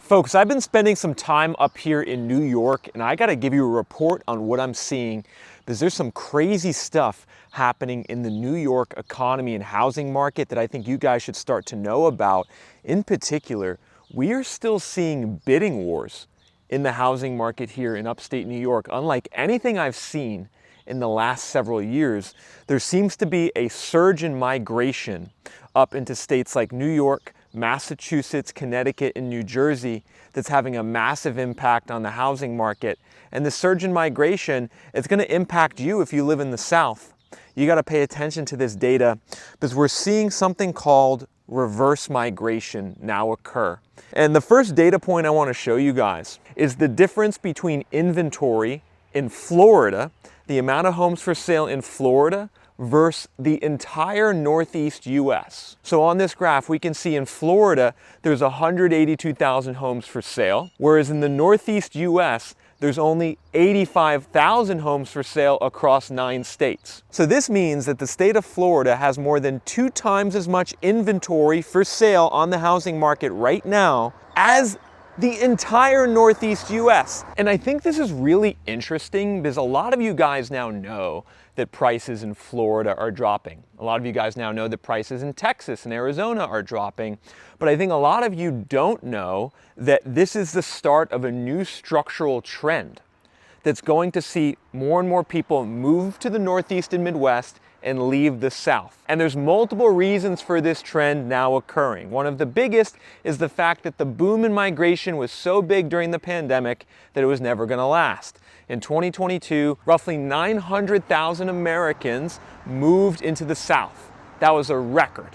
Folks, I've been spending some time up here in New York, and I gotta give you a report on what I'm seeing, because there's some crazy stuff happening in the New York economy and housing market that I think you guys should start to know about. In particular, we are still seeing bidding wars in the housing market here in upstate New York. Unlike anything I've seen in the last several years, there seems to be a surge in migration up into states like New York, Massachusetts, Connecticut, and New Jersey that's having a massive impact on the housing market. And the surge in migration is going to impact you if you live in the South. You got to pay attention to this data because we're seeing something called reverse migration now occur. And the first data point I want to show you guys is the difference between inventory in Florida, the amount of homes for sale in Florida, versus the entire Northeast US. So on this graph, we can see in Florida, there's 182,000 homes for sale, whereas in the Northeast US, there's only 85,000 homes for sale across 9 states. So this means that the state of Florida has more than 2 times as much inventory for sale on the housing market right now as the entire Northeast US. And I think this is really interesting because a lot of you guys now know that prices in Florida are dropping. A lot of you guys now know that prices in Texas and Arizona are dropping. But I think a lot of you don't know that this is the start of a new structural trend that's going to see more and more people move to the Northeast and Midwest and leave the South. And there's multiple reasons for this trend now occurring. One of the biggest is the fact that the boom in migration was so big during the pandemic that it was never going to last. In 2022, roughly 900,000 Americans moved into the South. That was a record.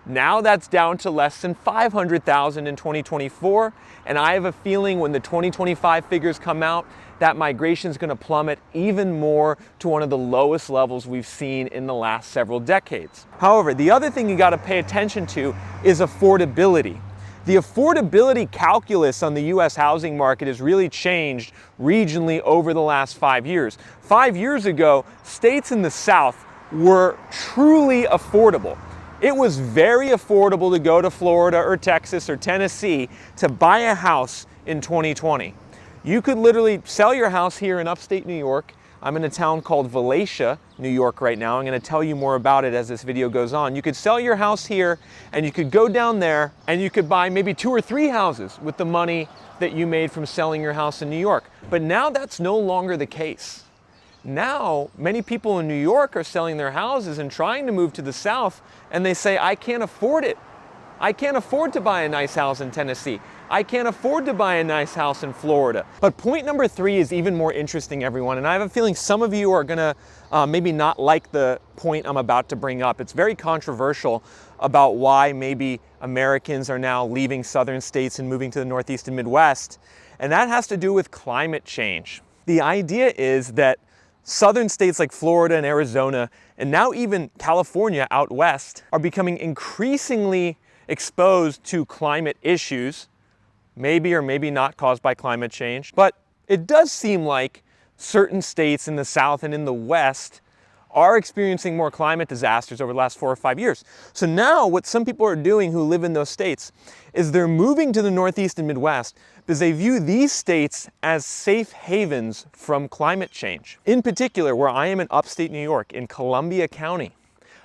Now that's down to less than 500,000 in 2024, and I have a feeling when the 2025 figures come out, that migration is going to plummet even more to one of the lowest levels we've seen in the last several decades. However, the other thing you got to pay attention to is affordability. The affordability calculus on the US housing market has really changed regionally over the last 5 years. 5 years ago, states in the South were truly affordable. It was very affordable to go to Florida or Texas or Tennessee to buy a house in 2020. You could literally sell your house here in upstate New York. I'm in a town called Westchester, New York right now. I'm going to tell you more about it as this video goes on. You could sell your house here and you could go down there and you could buy maybe 2 or 3 houses with the money that you made from selling your house in New York. But now that's no longer the case. Now, many people in New York are selling their houses and trying to move to the South, and they say, I can't afford it. I can't afford to buy a nice house in Tennessee. I can't afford to buy a nice house in Florida. But point number 3 is even more interesting, everyone, and I have a feeling some of you are gonna maybe not like the point I'm about to bring up. It's very controversial about why maybe Americans are now leaving southern states and moving to the Northeast and Midwest, and that has to do with climate change. The idea is that southern states like Florida and Arizona, and now even California out west, are becoming increasingly exposed to climate issues, maybe or maybe not caused by climate change. But it does seem like certain states in the South and in the West are experiencing more climate disasters over the last 4 or 5 years. So now what some people are doing who live in those states is they're moving to the Northeast and Midwest because they view these states as safe havens from climate change. In particular, where I am in upstate New York, in Columbia County,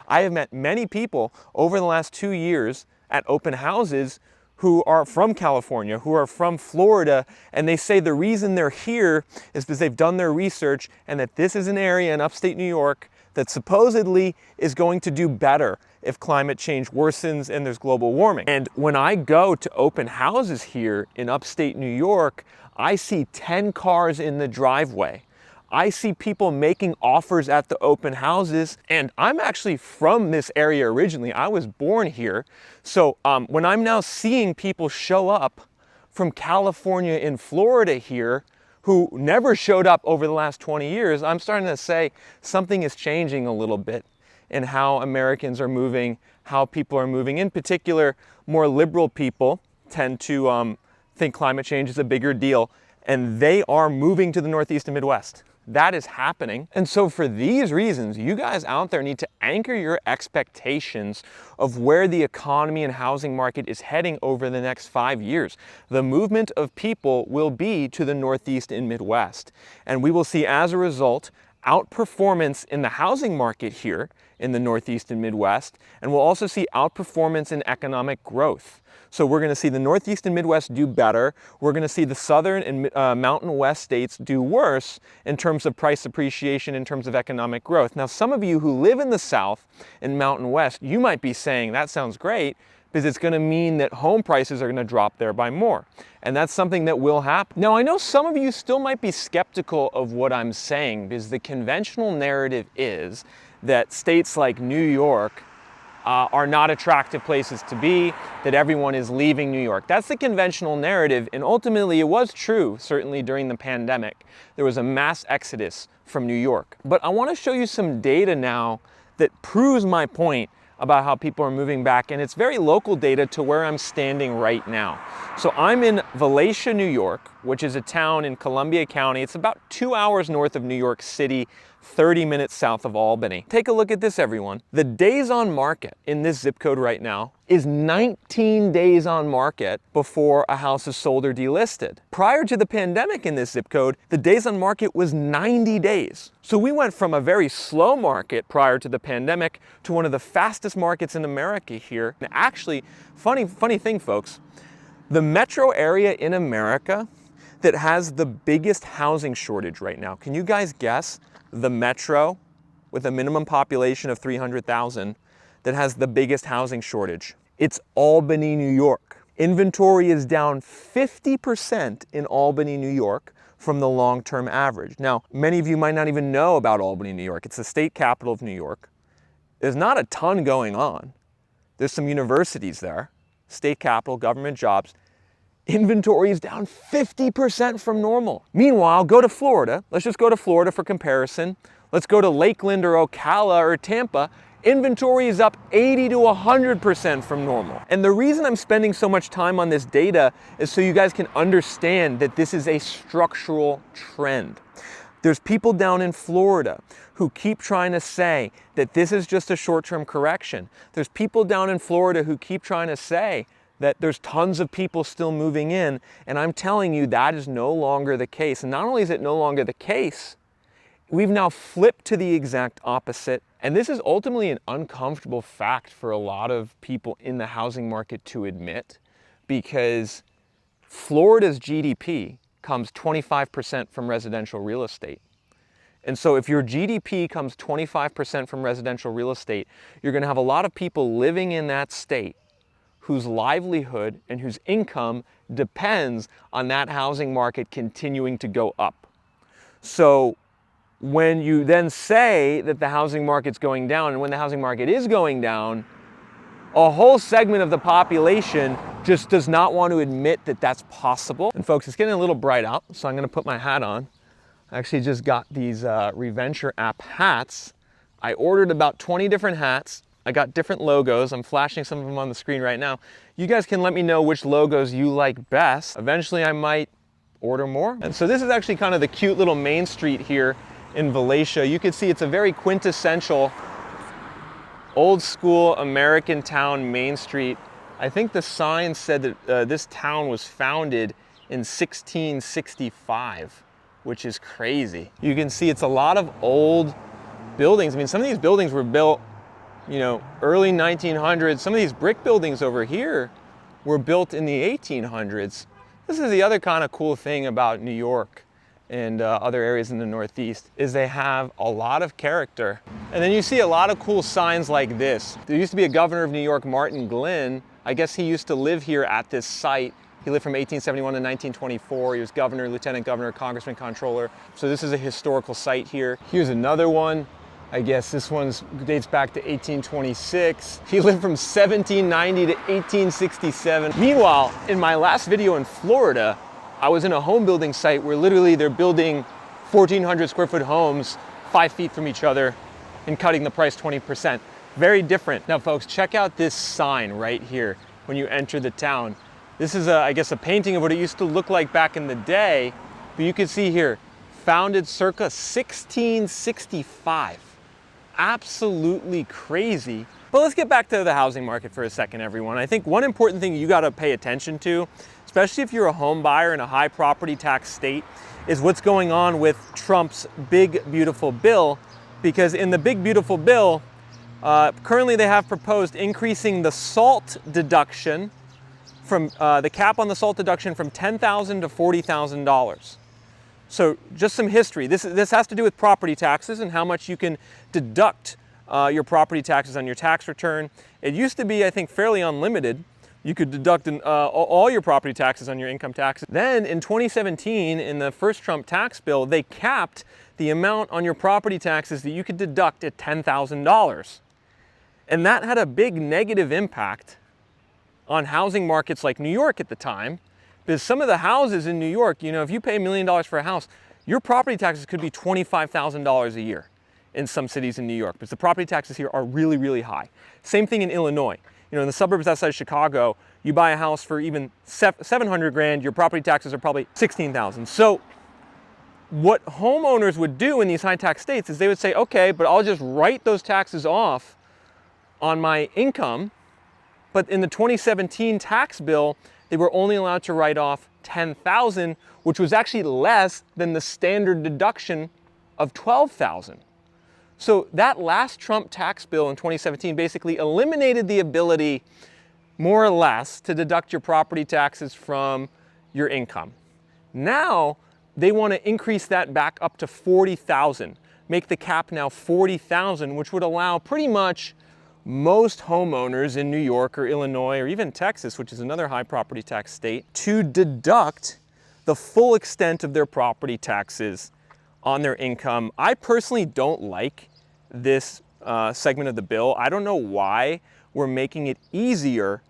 I have met many people over the last 2 years at open houses who are from California, who are from Florida, and they say the reason they're here is because they've done their research and that this is an area in upstate New York that supposedly is going to do better if climate change worsens and there's global warming. And when I go to open houses here in upstate New York, I see 10 cars in the driveway. I see people making offers at the open houses, and I'm actually from this area originally. I was born here. So when I'm now seeing people show up from California and Florida here who never showed up over the last 20 years, I'm starting to say something is changing a little bit in how Americans are moving, how people are moving. In particular, more liberal people tend to think climate change is a bigger deal, and they are moving to the Northeast and Midwest. That is happening. And so for these reasons, you guys out there need to anchor your expectations of where the economy and housing market is heading over the next 5 years. The movement of people will be to the Northeast and Midwest. And we will see, as a result, outperformance in the housing market here in the Northeast and Midwest, and we'll also see outperformance in economic growth. So we're going to see the Northeast and Midwest do better. We're going to see the Southern and Mountain West states do worse in terms of price appreciation, in terms of economic growth. Now, some of you who live in the South and Mountain West, you might be saying, that sounds great, because it's going to mean that home prices are going to drop there by more. And that's something that will happen. Now, I know some of you still might be skeptical of what I'm saying, because the conventional narrative is that states like New York are not attractive places to be, that everyone is leaving New York. That's the conventional narrative, and ultimately it was true, certainly during the pandemic. There was a mass exodus from New York. But I want to show you some data now that proves my point about how people are moving back, and it's very local data to where I'm standing right now. So I'm in Westchester, New York, which is a town in Columbia County. It's about 2 hours north of New York City, 30 minutes south of Albany. Take a look at this, everyone. The days on market in this zip code right now is 19 days on market before a house is sold or delisted. Prior to the pandemic in this zip code, the days on market was 90 days. So we went from a very slow market prior to the pandemic to one of the fastest markets in America here. And actually, funny thing, folks, the metro area in America that has the biggest housing shortage right now, can you guys guess the metro with a minimum population of 300,000 that has the biggest housing shortage? It's Albany, New York. Inventory is down 50% in Albany, New York from the long-term average. Now, many of you might not even know about Albany, New York. It's the state capital of New York. There's not a ton going on. There's some universities there, state capital, government jobs. Inventory is down 50% from normal. Meanwhile, go to Florida. Let's just go to Florida for comparison. Let's go to Lakeland or Ocala or Tampa. Inventory is up 80 to 100% from normal. And the reason I'm spending so much time on this data is so you guys can understand that this is a structural trend. There's people down in Florida who keep trying to say that this is just a short-term correction. There's people down in Florida who keep trying to say that there's tons of people still moving in, and I'm telling you that is no longer the case. And not only is it no longer the case, we've now flipped to the exact opposite. And this is ultimately an uncomfortable fact for a lot of people in the housing market to admit, because Florida's GDP comes 25% from residential real estate. And so if your GDP comes 25% from residential real estate, you're going to have a lot of people living in that state whose livelihood and whose income depends on that housing market continuing to go up. So when you then say that the housing market's going down, and when the housing market is going down, a whole segment of the population just does not want to admit that that's possible. And folks, it's getting a little bright out, so I'm gonna put my hat on. I actually just got these Reventure app hats. I ordered about 20 different hats. I got different logos. I'm flashing some of them on the screen right now. You guys can let me know which logos you like best. Eventually I might order more. And so this is actually kind of the cute little main street here in Westchester. You can see it's a very quintessential old school American town main street. I think the sign said that this town was founded in 1665, which is crazy. You can see it's a lot of old buildings. I mean, some of these buildings were built, you know, early 1900s. Some of these brick buildings over here were built in the 1800s. This is the other kind of cool thing about New York and other areas in the Northeast, is they have a lot of character. And then you see a lot of cool signs like this. There used to be a governor of New York, Martin Glynn. I guess he used to live here at this site. He lived from 1871 to 1924. He was governor, lieutenant governor, congressman, comptroller. So this is a historical site here. Here's another one. I guess this one dates back to 1826. He lived from 1790 to 1867. Meanwhile, in my last video in Florida, I was in a home building site where literally they're building 1,400 square foot homes 5 feet from each other and cutting the price 20%. Very different. Now folks, check out this sign right here when you enter the town. This is I guess a painting of what it used to look like back in the day, but you can see here, founded circa 1665. Absolutely crazy. But let's get back to the housing market for a second, everyone. I think one important thing you gotta pay attention to, especially if you're a home buyer in a high property tax state, is what's going on with Trump's big, beautiful bill. Because in the big, beautiful bill, currently they have proposed increasing the SALT deduction from the cap on the SALT deduction from $10,000 to $40,000. So just some history. This has to do with property taxes and how much you can deduct your property taxes on your tax return. It used to be, I think, fairly unlimited. You could deduct all your property taxes on your income taxes. Then in 2017, in the first Trump tax bill, they capped the amount on your property taxes that you could deduct at $10,000. And that had a big negative impact on housing markets like New York at the time, because some of the houses in New York, you know, if you pay $1 million for a house, your property taxes could be $25,000 a year in some cities in New York, because the property taxes here are really, really high. Same thing in Illinois. You know, in the suburbs outside of Chicago, you buy a house for even 700 grand, your property taxes are probably 16,000. So what homeowners would do in these high tax states is they would say, okay, but I'll just write those taxes off on my income. But in the 2017 tax bill, they were only allowed to write off $10,000, which was actually less than the standard deduction of $12,000. So that last Trump tax bill in 2017 basically eliminated the ability, more or less, to deduct your property taxes from your income. Now, they want to increase that back up to $40,000, make the cap now $40,000, which would allow pretty much most homeowners in New York or Illinois or even Texas, which is another high property tax state, to deduct the full extent of their property taxes on their income. I personally don't like this segment of the bill. I don't know why we're making it easier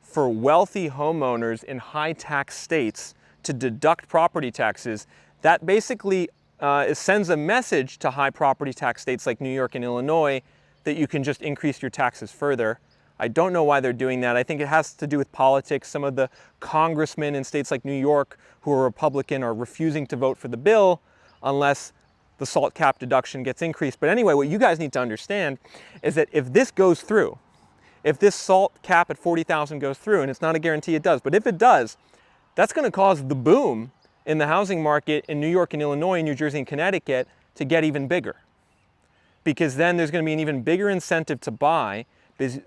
for wealthy homeowners in high tax states to deduct property taxes. That basically sends a message to high property tax states like New York and Illinois that you can just increase your taxes further. I don't know why they're doing that. I think it has to do with politics. Some of the congressmen in states like New York who are Republican are refusing to vote for the bill unless the SALT cap deduction gets increased. But anyway, what you guys need to understand is that if this goes through, if this SALT cap at $40,000 goes through, and it's not a guarantee it does, but if it does, that's going to cause the boom in the housing market in New York and Illinois, New Jersey and Connecticut to get even bigger. Because then there's going to be an even bigger incentive to buy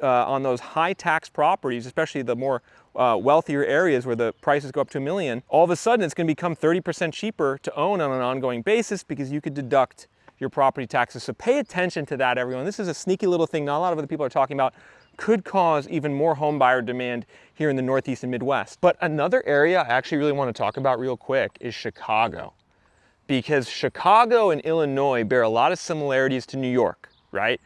on those high tax properties, especially the more wealthier areas where the prices go up to $1 million. All of a sudden, it's going to become 30% cheaper to own on an ongoing basis because you could deduct your property taxes. So pay attention to that, everyone. This is a sneaky little thing not a lot of other people are talking about. Could cause even more home buyer demand here in the Northeast and Midwest. But another area I actually really want to talk about real quick is Chicago. Because Chicago and Illinois bear a lot of similarities to New York, right?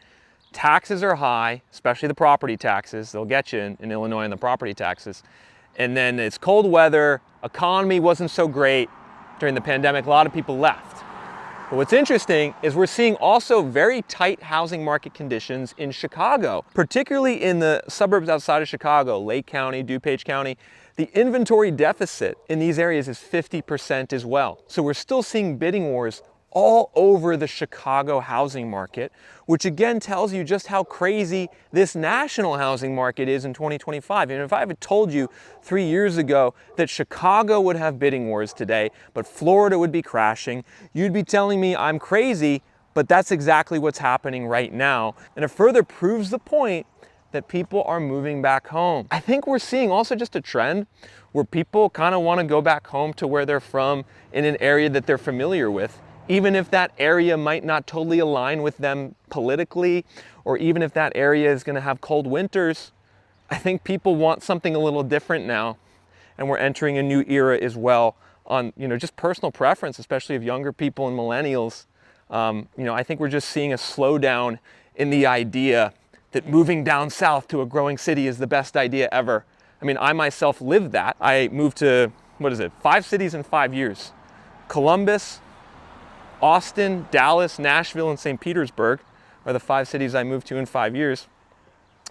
Taxes are high, especially the property taxes. They'll get you in Illinois on the property taxes. And then it's cold weather, economy wasn't so great during the pandemic, a lot of people left. But what's interesting is we're seeing also very tight housing market conditions in Chicago, particularly in the suburbs outside of Chicago, Lake County, DuPage County. The inventory deficit in these areas is 50% as well. So we're still seeing bidding wars all over the Chicago housing market, which again tells you just how crazy this national housing market is in 2025. And if I had told you 3 years ago that Chicago would have bidding wars today, but Florida would be crashing, you'd be telling me I'm crazy, but that's exactly what's happening right now. And it further proves the point that people are moving back home. I think we're seeing also just a trend where people kind of want to go back home to where they're from in an area that they're familiar with, even if that area might not totally align with them politically, or even if that area is going to have cold winters. I think people want something a little different now, and we're entering a new era as well on, just personal preference, especially of younger people and millennials. I think we're just seeing a slowdown in the idea that moving down south to a growing city is the best idea ever. I mean, I myself lived that. I moved to, 5 cities in 5 years. Columbus, Austin, Dallas, Nashville, and St. Petersburg are the 5 cities I moved to in 5 years.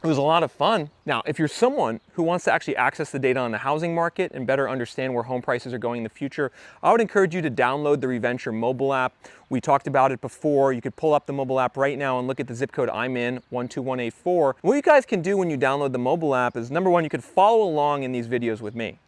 It was a lot of fun. Now, if you're someone who wants to actually access the data on the housing market and better understand where home prices are going in the future, I would encourage you to download the ReVenture mobile app. We talked about it before. You could pull up the mobile app right now and look at the zip code I'm in, 12184. What you guys can do when you download the mobile app is, number one, you could follow along in these videos with me.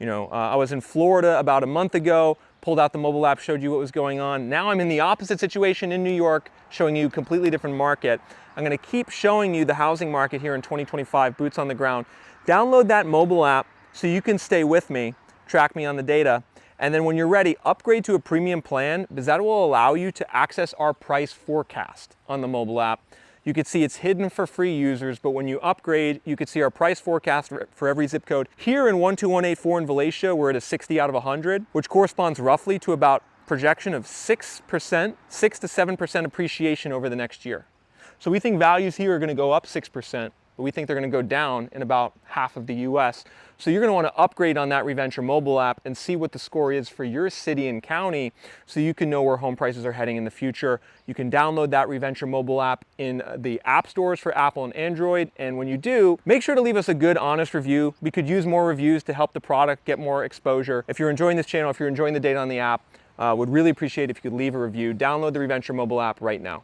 I was in Florida about a month ago, pulled out the mobile app, showed you what was going on. Now I'm in the opposite situation in New York, showing you a completely different market. I'm gonna keep showing you the housing market here in 2025, boots on the ground. Download that mobile app so you can stay with me, track me on the data, and then when you're ready, upgrade to a premium plan, because that will allow you to access our price forecast on the mobile app. You can see it's hidden for free users, but when you upgrade, you can see our price forecast for every zip code. Here in 12184 in Valatia, we're at a 60 out of 100, which corresponds roughly to about projection of 6%, 6 to 7% appreciation over the next year. So we think values here are gonna go up 6%, but we think they're gonna go down in about half of the US. So you're gonna wanna upgrade on that ReVenture mobile app and see what the score is for your city and county so you can know where home prices are heading in the future. You can download that ReVenture mobile app in the app stores for Apple and Android. And when you do, make sure to leave us a good, honest review. We could use more reviews to help the product get more exposure. If you're enjoying this channel, if you're enjoying the data on the app, would really appreciate if you could leave a review. Download the ReVenture mobile app right now.